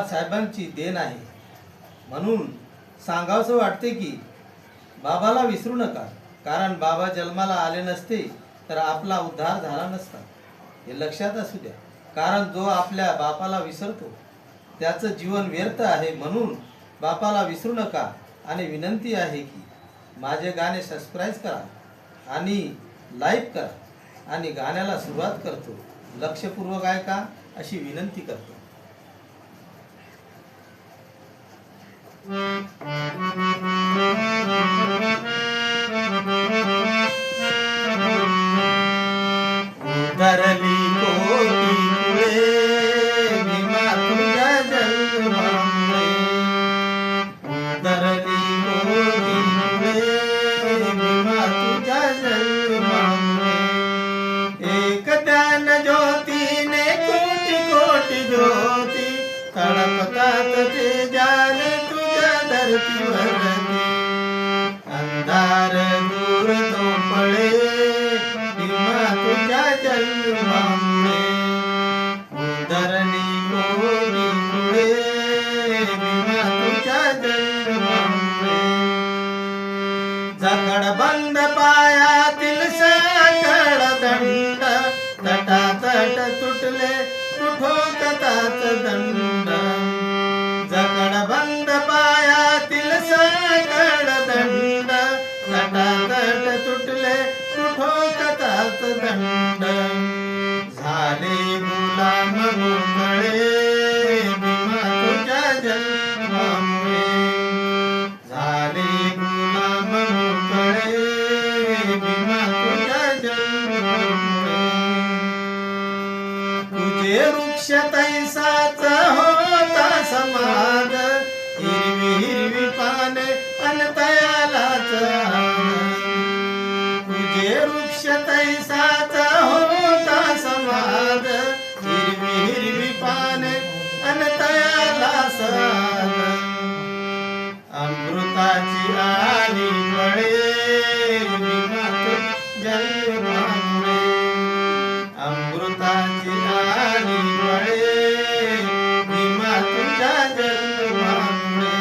बाबासाहेबांची देण आहे. म्हणून सांगावसं वाटते की बाबाला विसरू नका, कारण बाबा जन्माला आले नसते तर आपला उद्धार झाला नसता. हे लक्षात असू द्या, कारण जो आपल्या बापाला विसरतो त्याचं जीवन व्यर्थ आहे. म्हणून बापाला विसरू नका आणि विनंती आहे की माझे गाणे सबस्क्राईब करा आणि लाईक करा. आणि गाण्याला सुरुवात करतो. लक्षपूर्वक ऐका अशी विनंती करतो. उधरली कोटी कुळे भीमा तुझ्या जन्मामुळे. उधरली कोटी कुळे भीमा तुझ्या जन्मामुळे. एक ज्ञान ज्योतीने कोटी कोटी ज्योती तळपतात ते जाने तुझ्या धरतीवरती. अंधार दूर तो पळे भीमा तुझ्या जन्मामुळे. उधरली कोटी कुळे भीमा तुझ्या जन्मामुळे. जकड बंद पायातील सकळ दंड तटातट तुटले कुठोकतात दंड. जकड बंद पायातील सकळ दंड तटातट तुटले कुठोकतात दंड. झाले गुलाम मोकळे भीमा तुझ्या जन्मामुळे. झाले गुलाम मोकळे भीमा तुझ्या जन्मामुळे. तुझे वृक्ष तैसाच होता समाज, हिरवी हिरवी पाने अन तयालाच आनंद. तुझे वृक्ष तैसाच होता समाज, हिरवी हिरवी पाने अन तयालाच आनंद. अमृताची आली फळे भीमा तुझ्या जन्मामुळे. अमृताची आली फळे भीमा तुझ्या जन्मामुळे.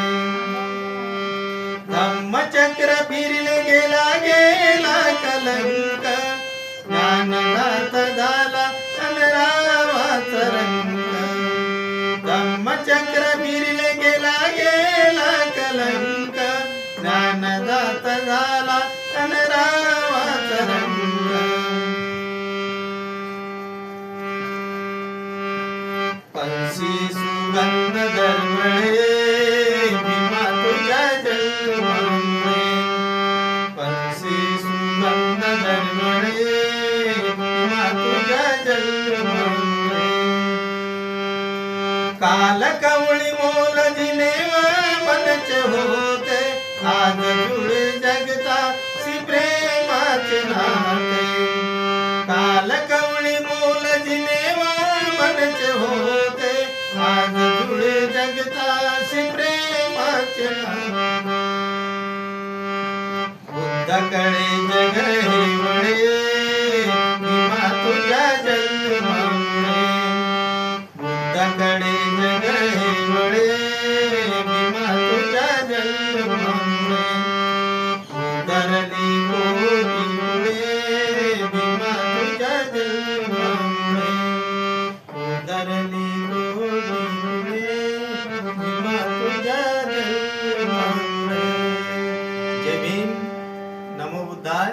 धम्मचक्र फिरले गेला गेला कलंक, ज्ञानदात झाला अन रामाचा रंग. धम्मचक्र फिरले गेला गेला कलंक, ज्ञानदात झाला अन रामाचा रंग. पंछी सुगंध दरवळे भीमा तुझ्या जन्मामुळे. पंछी सुगंध दरवळे भीमा तुझ्या जन्मामुळे. काल कवळी मोल जिने मनचे होते, आज जुळे जगता सी प्रेमाचे नाते. काल कवळी मोल जिने मनचे होते, आज जुळे जगतासी प्रेमाचे नाते. बुद्धाकडे जग हे वळे भीमा तुझ्या जन्मामुळे. बुद्धाकडे जग हे वळे भीमा तुझ्या जन्मामुळे. उधरली कोटी कुळे भीमा तुझ्या जन्मामुळे. उधरली कोटी कुळे भीमा तुझ्या जन्मामुळे. जय भीम. नमो बुद्धाय.